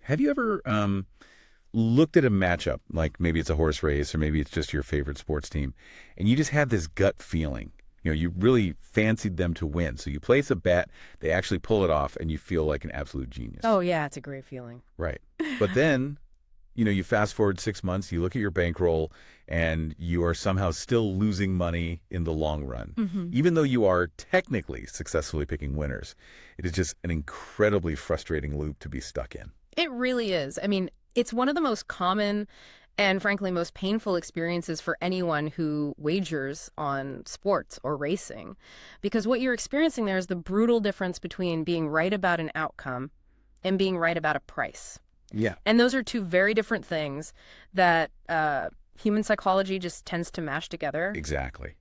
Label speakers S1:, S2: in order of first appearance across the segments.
S1: Have you ever looked at a matchup, like maybe it's a horse race or maybe it's just your favorite sports team, and you just had this gut feeling? You really fancied them to win. So you place a bet, they actually pull it off, and you feel like an absolute genius.
S2: Oh, yeah, it's a great feeling.
S1: Right. But then, you fast forward 6 months, you look at your bankroll, and you are somehow still losing money in the long run. Even though you are technically successfully picking winners, it is just an incredibly frustrating loop to be stuck in.
S2: It really is. I mean, it's one of the most common and frankly most painful experiences for anyone who wagers on sports or racing. Because what you're experiencing there is the brutal difference between being right about an outcome and being right about a price.
S1: Yeah.
S2: And those are two very different things that human psychology just tends to mash together.
S1: Exactly.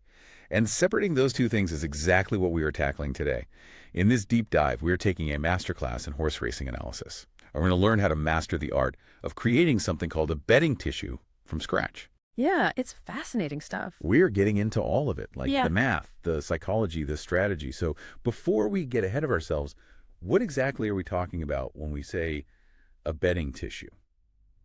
S1: And separating those two things is exactly what we are tackling today. In this deep dive, we are taking a masterclass in horse racing analysis. And we're going to learn how to master the art of creating something called a betting tissue from scratch.
S2: Yeah, it's fascinating stuff.
S1: We're getting into all of it, like
S2: Yeah.
S1: the math, the psychology, the strategy. So before we get ahead of ourselves, what exactly are we talking about when we say a betting tissue?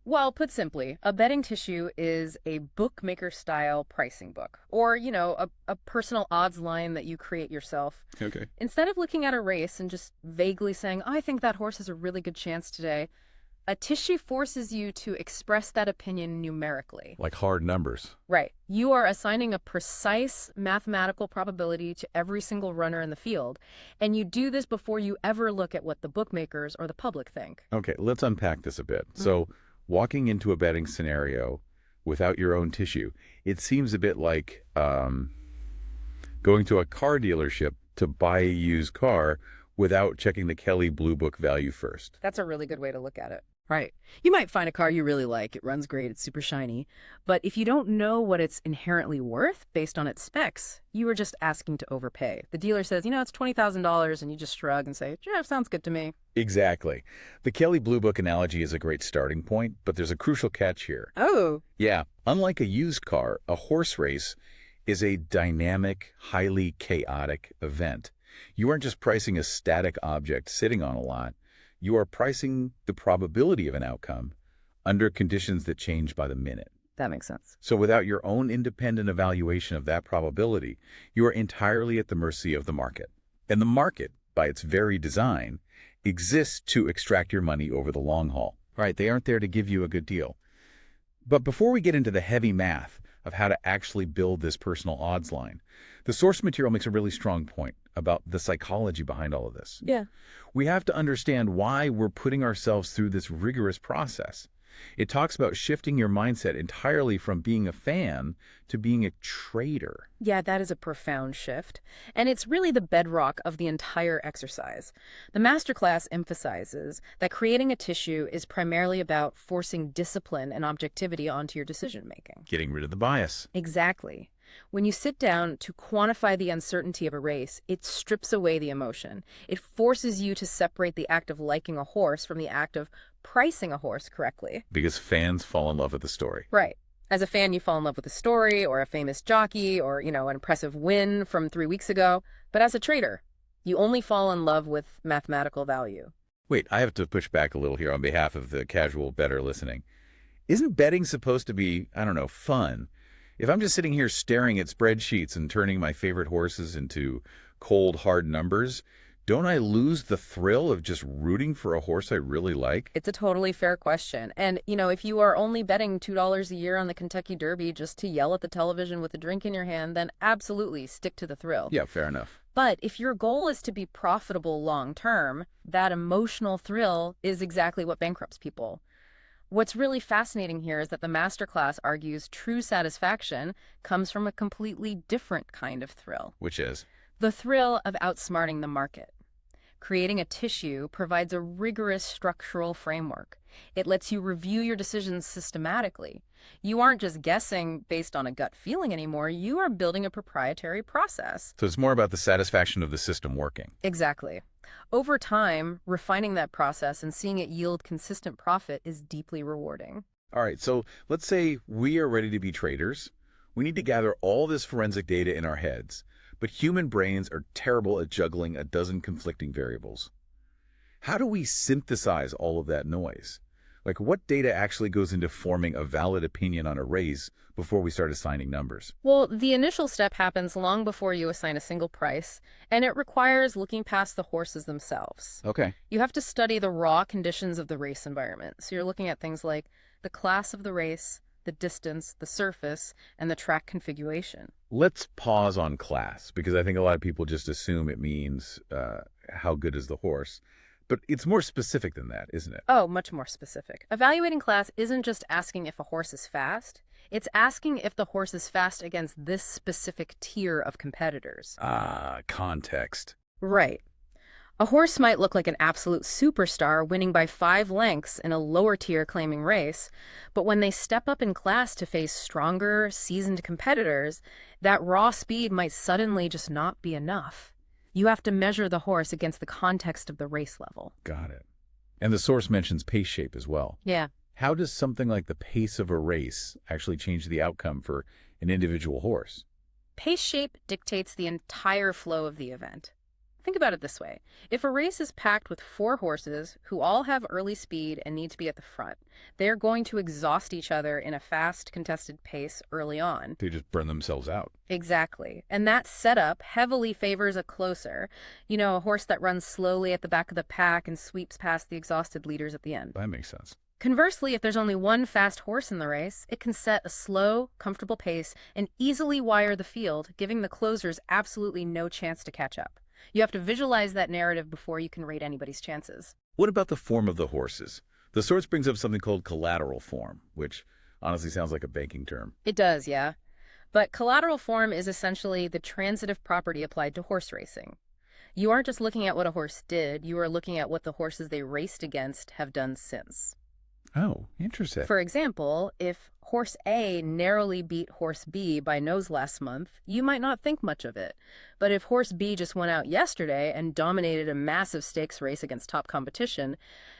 S2: Well, put simply, a betting tissue is a bookmaker-style pricing book, or, a personal odds line that you create yourself.
S1: Okay.
S2: Instead of looking at a race and just vaguely saying, I think that horse has a really good chance today, a tissue forces you to express that opinion numerically.
S1: Like hard numbers.
S2: Right. You are assigning a precise mathematical probability to every single runner in the field, and you do this before you ever look at what the bookmakers or the public think.
S1: Okay, let's unpack this a bit. So walking into a betting scenario without your own tissue, it seems a bit like going to a car dealership to buy a used car without checking the Kelley Blue Book value first.
S2: That's a really good way to look at it. Right. You might find a car you really like. It runs great. It's super shiny. But if you don't know what it's inherently worth based on its specs, you are just asking to overpay. The dealer says, it's $20,000, and you just shrug and say, yeah, sounds good to me.
S1: Exactly. The Kelley Blue Book analogy is a great starting point, but there's a crucial catch here.
S2: Oh.
S1: Yeah, unlike a used car, a horse race is a dynamic, highly chaotic event. You aren't just pricing a static object sitting on a lot. You are pricing the probability of an outcome under conditions that change by the minute.
S2: That makes sense.
S1: So without your own independent evaluation of that probability, you are entirely at the mercy of the market. And the market, by its very design, exists to extract your money over the long haul. Right? They aren't there to give you a good deal. But before we get into the heavy math of how to actually build this personal odds line, the source material makes a really strong point about the psychology behind all of this.
S2: Yeah.
S1: We have to understand why we're putting ourselves through this rigorous process. It talks about shifting your mindset entirely from being a fan to being a trader.
S2: Yeah, that is a profound shift. And it's really the bedrock of the entire exercise. The Masterclass emphasizes that creating a tissue is primarily about forcing discipline and objectivity onto your decision-making.
S1: Getting rid of the bias.
S2: Exactly. When you sit down to quantify the uncertainty of a race, it strips away the emotion. It forces you to separate the act of liking a horse from the act of pricing a horse correctly.
S1: Because fans fall in love with the story.
S2: Right. As a fan, you fall in love with a story or a famous jockey or, an impressive win from 3 weeks ago. But as a trader, you only fall in love with mathematical value.
S1: Wait, I have to push back a little here on behalf of the casual bettor listening. Isn't betting supposed to be, fun? If I'm just sitting here staring at spreadsheets and turning my favorite horses into cold, hard numbers, don't I lose the thrill of just rooting for a horse I really like?
S2: It's a totally fair question. And, if you are only betting $2 a year on the Kentucky Derby just to yell at the television with a drink in your hand, then absolutely stick to the thrill.
S1: Yeah, fair enough.
S2: But if your goal is to be profitable long term, that emotional thrill is exactly what bankrupts people. What's really fascinating here is that the Masterclass argues true satisfaction comes from a completely different kind of thrill.
S1: Which is?
S2: The thrill of outsmarting the market. Creating a tissue provides a rigorous structural framework. It lets you review your decisions systematically. You aren't just guessing based on a gut feeling anymore. You are building a proprietary process.
S1: So it's more about the satisfaction of the system working.
S2: Exactly. Over time, refining that process and seeing it yield consistent profit is deeply rewarding.
S1: All right, so let's say we are ready to be traders. We need to gather all this forensic data in our heads, but human brains are terrible at juggling a dozen conflicting variables. How do we synthesize all of that noise? Like, what data actually goes into forming a valid opinion on a race before we start assigning numbers?
S2: Well, the initial step happens long before you assign a single price, and it requires looking past the horses themselves.
S1: Okay.
S2: You have to study the raw conditions of the race environment. So you're looking at things like the class of the race, the distance, the surface, and the track configuration.
S1: Let's pause on class, because I think a lot of people just assume it means how good is the horse. But it's more specific than that, isn't it?
S2: Oh, much more specific. Evaluating class isn't just asking if a horse is fast. It's asking if the horse is fast against this specific tier of competitors.
S1: Ah, context.
S2: Right. A horse might look like an absolute superstar winning by 5 lengths in a lower tier claiming race, but when they step up in class to face stronger, seasoned competitors, that raw speed might suddenly just not be enough. You have to measure the horse against the context of the race level.
S1: Got it. And the source mentions pace shape as well.
S2: Yeah.
S1: How does something like the pace of a race actually change the outcome for an individual horse?
S2: Pace shape dictates the entire flow of the event. Think about it this way. If a race is packed with 4 horses who all have early speed and need to be at the front, they're going to exhaust each other in a fast, contested pace early on.
S1: They just burn themselves out.
S2: Exactly. And that setup heavily favors a closer, a horse that runs slowly at the back of the pack and sweeps past the exhausted leaders at the end.
S1: That makes sense.
S2: Conversely, if there's only one fast horse in the race, it can set a slow, comfortable pace and easily wire the field, giving the closers absolutely no chance to catch up. You have to visualize that narrative before you can rate anybody's chances.
S1: What about the form of the horses? The source brings up something called collateral form, which honestly sounds like a banking term.
S2: It does, yeah. But collateral form is essentially the transitive property applied to horse racing. You aren't just looking at what a horse did, you are looking at what the horses they raced against have done since.
S1: Oh, interesting.
S2: For example, if horse A narrowly beat horse B by nose last month, you might not think much of it. But if horse B just went out yesterday and dominated a massive stakes race against top competition,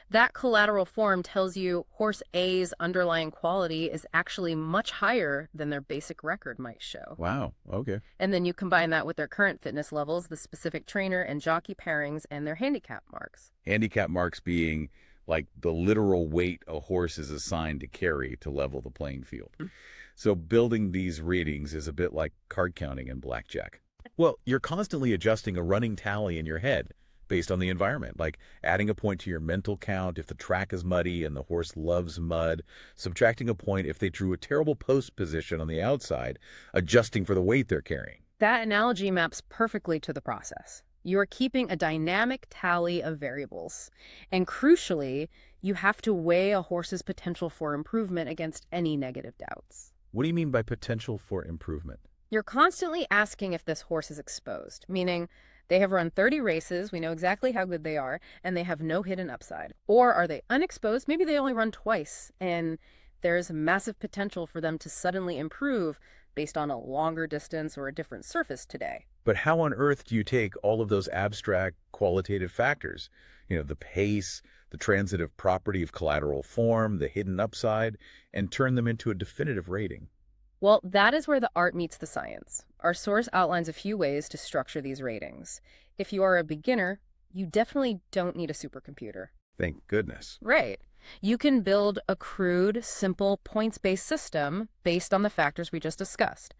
S2: that collateral form tells you horse A's underlying quality is actually much higher than their basic record might show.
S1: Wow, okay.
S2: And then you combine that with their current fitness levels, the specific trainer and jockey pairings, and their handicap marks.
S1: Handicap marks being like the literal weight a horse is assigned to carry to level the playing field. So building these ratings is a bit like card counting in blackjack. Well, you're constantly adjusting a running tally in your head based on the environment, like adding a point to your mental count if the track is muddy and the horse loves mud, subtracting a point if they drew a terrible post position on the outside, adjusting for the weight they're carrying.
S2: That analogy maps perfectly to the process. You are keeping a dynamic tally of variables. And crucially, you have to weigh a horse's potential for improvement against any negative doubts.
S1: What do you mean by potential for improvement?
S2: You're constantly asking if this horse is exposed, meaning they have run 30 races, we know exactly how good they are, and they have no hidden upside. Or are they unexposed? Maybe they only run twice, and there's massive potential for them to suddenly improve based on a longer distance or a different surface today.
S1: But how on earth do you take all of those abstract qualitative factors, the pace, the transitive property of collateral form, the hidden upside, and turn them into a definitive rating?
S2: Well, that is where the art meets the science. Our source outlines a few ways to structure these ratings. If you are a beginner, you definitely don't need a supercomputer.
S1: Thank goodness.
S2: Right. You can build a crude, simple, points-based system based on the factors we just discussed.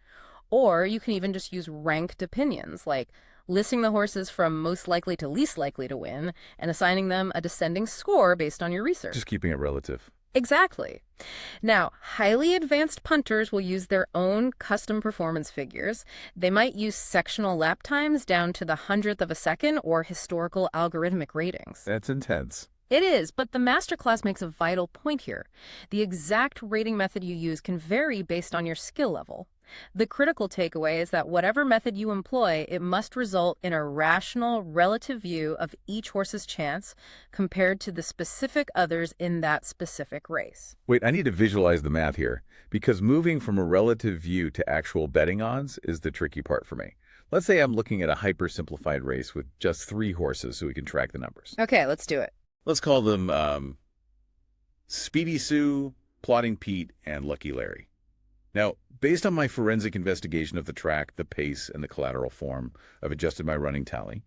S2: Or you can even just use ranked opinions, like listing the horses from most likely to least likely to win and assigning them a descending score based on your research.
S1: Just keeping it relative.
S2: Exactly. Now, highly advanced punters will use their own custom performance figures. They might use sectional lap times down to the 100th of a second or historical algorithmic ratings.
S1: That's intense.
S2: It is, but the Masterclass makes a vital point here. The exact rating method you use can vary based on your skill level. The critical takeaway is that whatever method you employ, it must result in a rational, relative view of each horse's chance compared to the specific others in that specific race.
S1: Wait, I need to visualize the math here, because moving from a relative view to actual betting odds is the tricky part for me. Let's say I'm looking at a hyper-simplified race with just 3 horses so we can track the numbers.
S2: Okay, let's do it.
S1: Let's call them Speedy Sue, Plotting Pete, and Lucky Larry. Now, based on my forensic investigation of the track, the pace, and the collateral form, I've adjusted my running tally.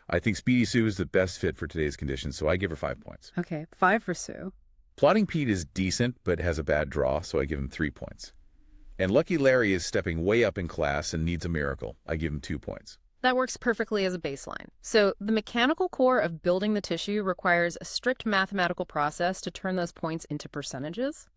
S1: I think Speedy Sue is the best fit for today's conditions, so I give her 5 points.
S2: Okay, 5 for Sue.
S1: Plotting Pete is decent, but has a bad draw, so I give him 3 points. And Lucky Larry is stepping way up in class and needs a miracle. I give him 2 points.
S2: That works perfectly as a baseline. So the mechanical core of building the tissue requires a strict mathematical process to turn those points into percentages.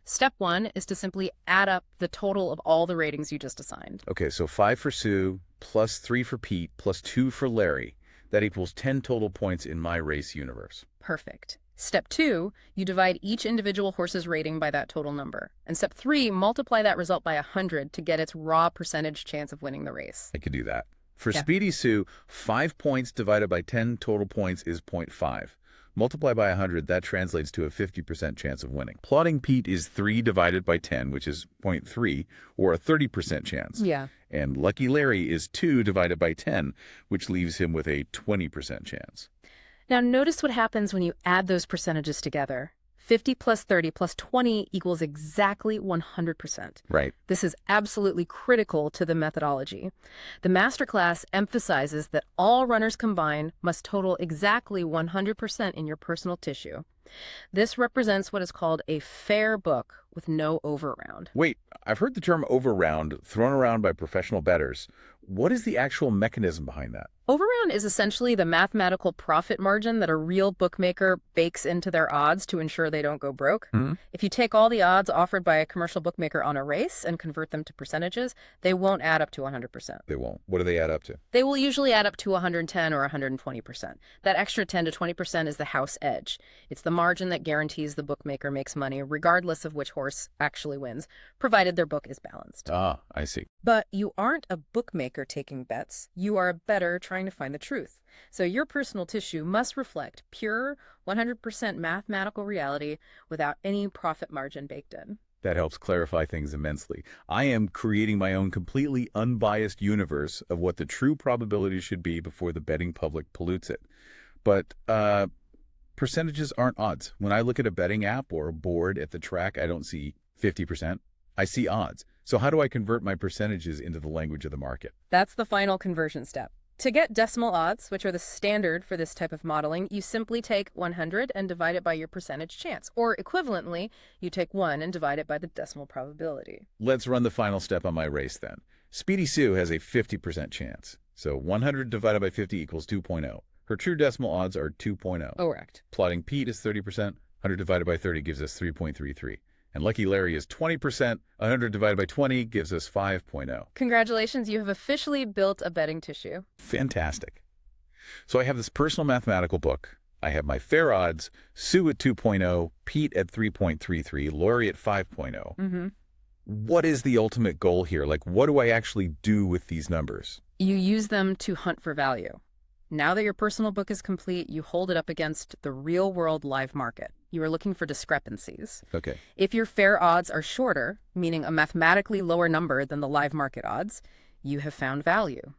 S2: Step 1 is to simply add up the total of all the ratings you just assigned.
S1: Okay, so 5 for Sue, plus 3 for Pete, plus 2 for Larry. That equals 10 total points in my race universe.
S2: Perfect. Step 2, you divide each individual horse's rating by that total number. And step 3, multiply that result by 100 to get its raw percentage chance of winning the race.
S1: I could do that. For
S2: Yeah.
S1: Speedy Sue, 5 points divided by 10 total points is 0.5. Multiply by 100, that translates to a 50% chance of winning. Plotting Pete is 3 divided by 10, which is 0.3, or a 30% chance.
S2: Yeah.
S1: And Lucky Larry is 2 divided by 10, which leaves him with a 20% chance.
S2: Now notice what happens when you add those percentages together. 50 plus 30 plus 20 equals exactly 100%.
S1: Right.
S2: This is absolutely critical to the methodology. The Masterclass emphasizes that all runners combined must total exactly 100% in your personal tissue. This represents what is called a fair book with no overround.
S1: Wait, I've heard the term overround thrown around by professional bettors. What is the actual mechanism behind that?
S2: Overround is essentially the mathematical profit margin that a real bookmaker bakes into their odds to ensure they don't go broke. If you take all the odds offered by a commercial bookmaker on a race and convert them to percentages, they won't add up to 100%.
S1: They won't. What do they add up to?
S2: They will usually add up to 110 or 120%. That extra 10 to 20% is the house edge. It's the margin that guarantees the bookmaker makes money regardless of which horse actually wins, provided their book is balanced.
S1: Ah, I see.
S2: But you aren't a bookmaker taking bets. You are a bettor trying to find the truth. So your personal tissue must reflect pure, 100% mathematical reality without any profit margin baked in.
S1: That helps clarify things immensely. I am creating my own completely unbiased universe of what the true probability should be before the betting public pollutes it. But percentages aren't odds. When I look at a betting app or a board at the track, I don't see 50%. I see odds. So how do I convert my percentages into the language of the market?
S2: That's the final conversion step. To get decimal odds, which are the standard for this type of modeling, you simply take 100 and divide it by your percentage chance. Or equivalently, you take 1 and divide it by the decimal probability.
S1: Let's run the final step on my race then. Speedy Sue has a 50% chance. So 100 divided by 50 equals 2.0. Her true decimal odds are 2.0.
S2: Correct.
S1: Plotting Pete is 30%. 100 divided by 30 gives us 3.33. And Lucky Larry is 20%. 100 divided by 20 gives us 5.0.
S2: Congratulations, you have officially built a betting tissue.
S1: Fantastic. So I have this personal mathematical book. I have my fair odds, Sue at 2.0, Pete at 3.33, Larry at 5.0. What is the ultimate goal here? Like, what do I actually do with these numbers?
S2: You use them to hunt for value. Now that your personal book is complete, you hold it up against the real-world live market. You are looking for discrepancies.
S1: Okay.
S2: If your fair odds are shorter, meaning a mathematically lower number than the live market odds, you have found value.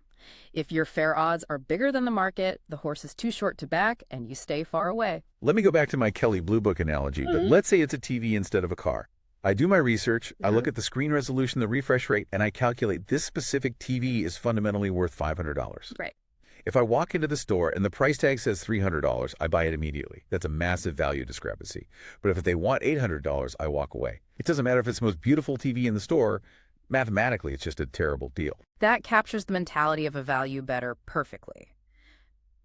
S2: If your fair odds are bigger than the market, the horse is too short to back, and you stay far away.
S1: Let me go back to my Kelly Blue Book analogy, but let's say it's a TV instead of a car. I do my research, I look at the screen resolution, the refresh rate, and I calculate this specific TV is fundamentally worth $500.
S2: Right.
S1: If I walk into the store and the price tag says $300, I buy it immediately. That's a massive value discrepancy. But if they want $800, I walk away. It doesn't matter if it's the most beautiful TV in the store. Mathematically, it's just a terrible deal.
S2: That captures the mentality of a value bettor perfectly.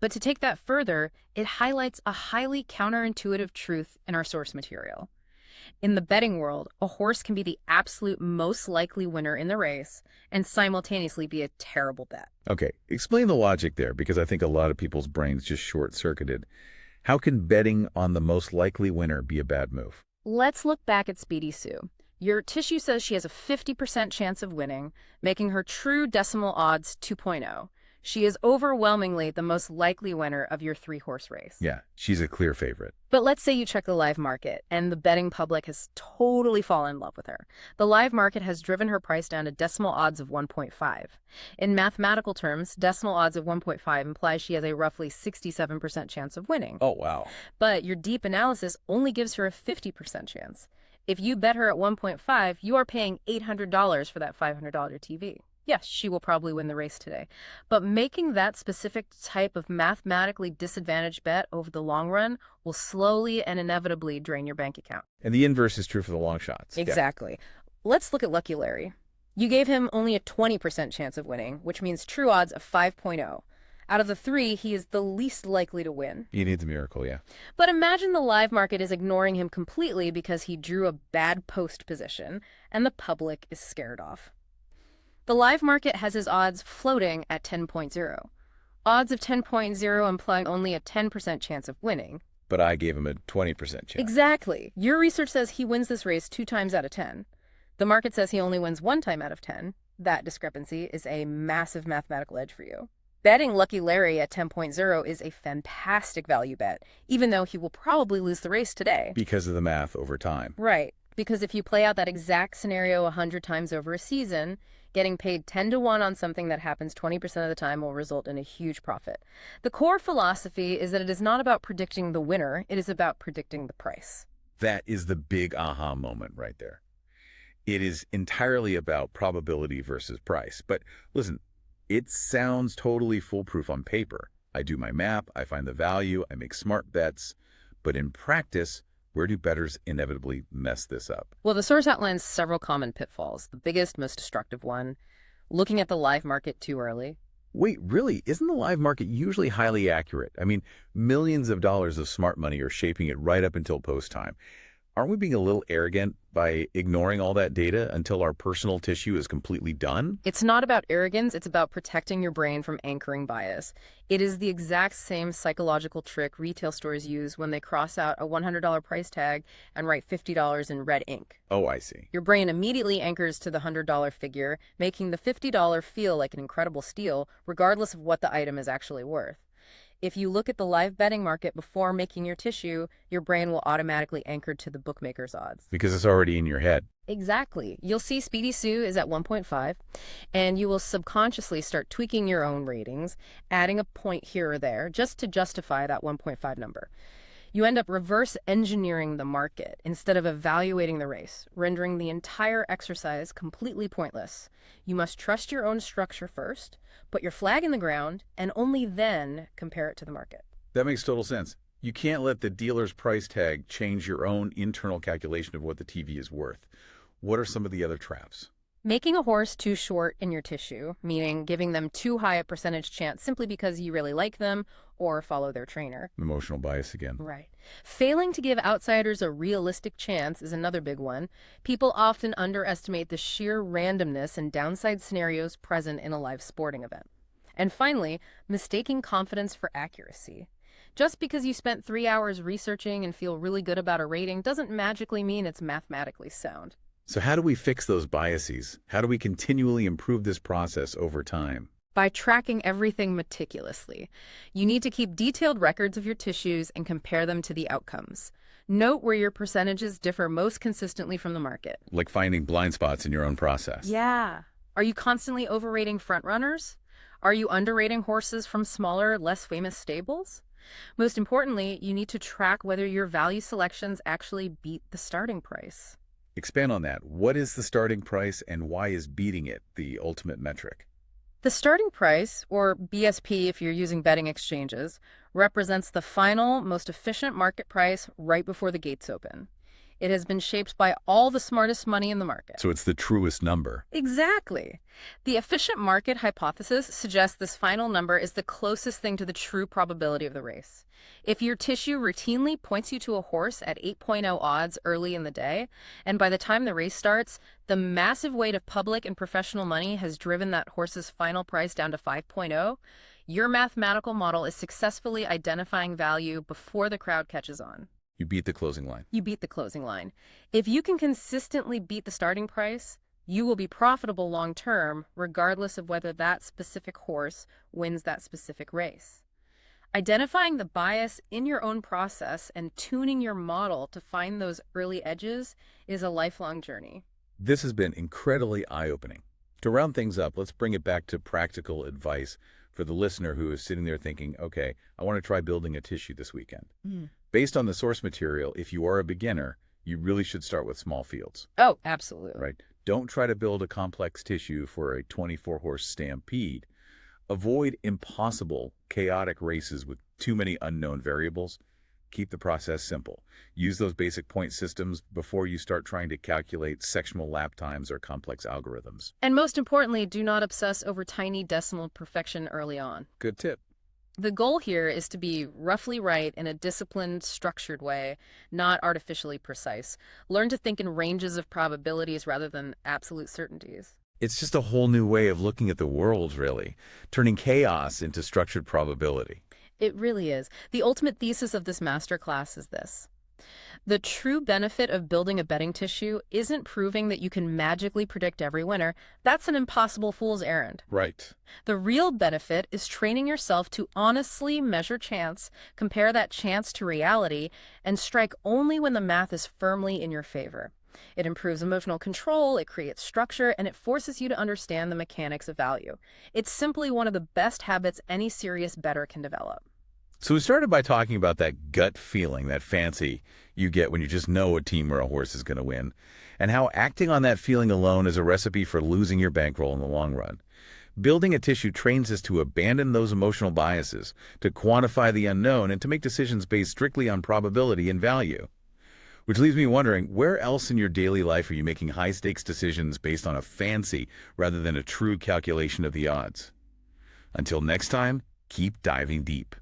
S2: But to take that further, it highlights a highly counterintuitive truth in our source material. In the betting world, a horse can be the absolute most likely winner in the race and simultaneously be a terrible bet.
S1: Okay, explain the logic there, because I think a lot of people's brains just short-circuited. How can betting on the most likely winner be a bad move?
S2: Let's look back at Speedy Sue. Your tissue says she has a 50% chance of winning, making her true decimal odds 2.0. She is overwhelmingly the most likely winner of your 3-horse race.
S1: Yeah, she's a clear favorite.
S2: But let's say you check the live market and the betting public has totally fallen in love with her. The live market has driven her price down to decimal odds of 1.5. In mathematical terms, decimal odds of 1.5 implies she has a roughly 67% chance of winning.
S1: Oh, wow.
S2: But your deep analysis only gives her a 50% chance. If you bet her at 1.5, you are paying $800 for that $500 TV. Yes, she will probably win the race today. But making that specific type of mathematically disadvantaged bet over the long run will slowly and inevitably drain your bank account.
S1: And the inverse is true for the long shots. Yeah.
S2: Exactly. Let's look at Lucky Larry. You gave him only a 20% chance of winning, which means true odds of 5.0. Out of the three, he is the least likely to win.
S1: He needs a miracle, yeah.
S2: But imagine the live market is ignoring him completely because he drew a bad post position and the public is scared off. The live market has his odds floating at 10.0. Odds of 10.0 implying only a 10% chance of winning.
S1: But I gave him a 20% chance.
S2: Exactly. Your research says he wins this race 2 times out of 10. The market says he only wins 1 time out of 10. That discrepancy is a massive mathematical edge for you. Betting Lucky Larry at 10.0 is a fantastic value bet, even though he will probably lose the race today.
S1: Because of the math over time.
S2: Right. Because if you play out that exact scenario 100 times over a season, getting paid 10 to 1 on something that happens 20% of the time will result in a huge profit. The core philosophy is that it is not about predicting the winner, it is about predicting the price.
S1: That is the big aha moment right there. It is entirely about probability versus price. But listen, it sounds totally foolproof on paper. I do my map, I find the value, I make smart bets. But in practice, where do bettors inevitably mess this up?
S2: Well, the source outlines several common pitfalls. The biggest, most destructive one, looking at the live market too early.
S1: Wait, really? Isn't the live market usually highly accurate? I mean, millions of dollars of smart money are shaping it right up until post time. Aren't we being a little arrogant by ignoring all that data until our personal tissue is completely done?
S2: It's not about arrogance, it's about protecting your brain from anchoring bias. It is the exact same psychological trick retail stores use when they cross out a $100 price tag and write $50 in red ink.
S1: Oh, I see.
S2: Your brain immediately anchors to the $100 figure, making the $50 feel like an incredible steal, regardless of what the item is actually worth. If you look at the live betting market before making your tissue, your brain will automatically anchor to the bookmaker's odds.
S1: Because it's already in your head.
S2: Exactly. You'll see Speedy Sue is at 1.5, and you will subconsciously start tweaking your own ratings, adding a point here or there, just to justify that 1.5 number. You end up reverse engineering the market instead of evaluating the race, rendering the entire exercise completely pointless. You must trust your own structure first, put your flag in the ground, and only then compare it to the market.
S1: That makes total sense. You can't let the dealer's price tag change your own internal calculation of what the TV is worth. What are some of the other traps?
S2: Making a horse too short in your tissue, meaning giving them too high a percentage chance simply because you really like them or follow their trainer.
S1: Emotional bias again.
S2: Right. Failing to give outsiders a realistic chance is another big one. People often underestimate the sheer randomness and downside scenarios present in a live sporting event. And finally, mistaking confidence for accuracy. Just because you spent 3 hours researching and feel really good about a rating doesn't magically mean it's mathematically sound.
S1: So how do we fix those biases? How do we continually improve this process over time?
S2: By tracking everything meticulously. You need to keep detailed records of your tissues and compare them to the outcomes. Note where your percentages differ most consistently from the market.
S1: Like finding blind spots in your own process.
S2: Yeah. Are you constantly overrating frontrunners? Are you underrating horses from smaller, less famous stables? Most importantly, you need to track whether your value selections actually beat the starting price.
S1: Expand on that. What is the starting price and why is beating it the ultimate metric?
S2: The starting price, or BSP if you're using betting exchanges, represents the final, most efficient market price right before the gates open. It has been shaped by all the smartest money in the market.
S1: So it's the truest number.
S2: Exactly. The efficient market hypothesis suggests this final number is the closest thing to the true probability of the race. If your tissue routinely points you to a horse at 8.0 odds early in the day, and by the time the race starts, the massive weight of public and professional money has driven that horse's final price down to 5.0, your mathematical model is successfully identifying value before the crowd catches on.
S1: You beat the closing line.
S2: You beat the closing line. If you can consistently beat the starting price, you will be profitable long term, regardless of whether that specific horse wins that specific race. Identifying the bias in your own process and tuning your model to find those early edges is a lifelong journey.
S1: This has been incredibly eye-opening. To round things up, let's bring it back to practical advice for the listener who is sitting there thinking, okay, I want to try building a tissue this weekend. Based on the source material, if you are a beginner, you really should start with small fields.
S2: Oh, absolutely.
S1: Right? Don't try to build a complex tissue for a 24-horse stampede. Avoid impossible, chaotic races with too many unknown variables. Keep the process simple. Use those basic point systems before you start trying to calculate sectional lap times or complex algorithms.
S2: And most importantly, do not obsess over tiny decimal perfection early on.
S1: Good tip.
S2: The goal here is to be roughly right in a disciplined, structured way, not artificially precise. Learn to think in ranges of probabilities rather than absolute certainties.
S1: It's just a whole new way of looking at the world, really, turning chaos into structured probability.
S2: It really is. The ultimate thesis of this masterclass is this. The true benefit of building a betting tissue isn't proving that you can magically predict every winner. That's an impossible fool's errand.
S1: Right.
S2: The real benefit is training yourself to honestly measure chance, compare that chance to reality, and strike only when the math is firmly in your favor. It improves emotional control, it creates structure, and it forces you to understand the mechanics of value. It's simply one of the best habits any serious bettor can develop.
S1: So we started by talking about that gut feeling, that fancy you get when you just know a team or a horse is going to win, and how acting on that feeling alone is a recipe for losing your bankroll in the long run. Building a tissue trains us to abandon those emotional biases, to quantify the unknown, and to make decisions based strictly on probability and value. Which leaves me wondering, where else in your daily life are you making high-stakes decisions based on a fancy rather than a true calculation of the odds? Until next time, keep diving deep.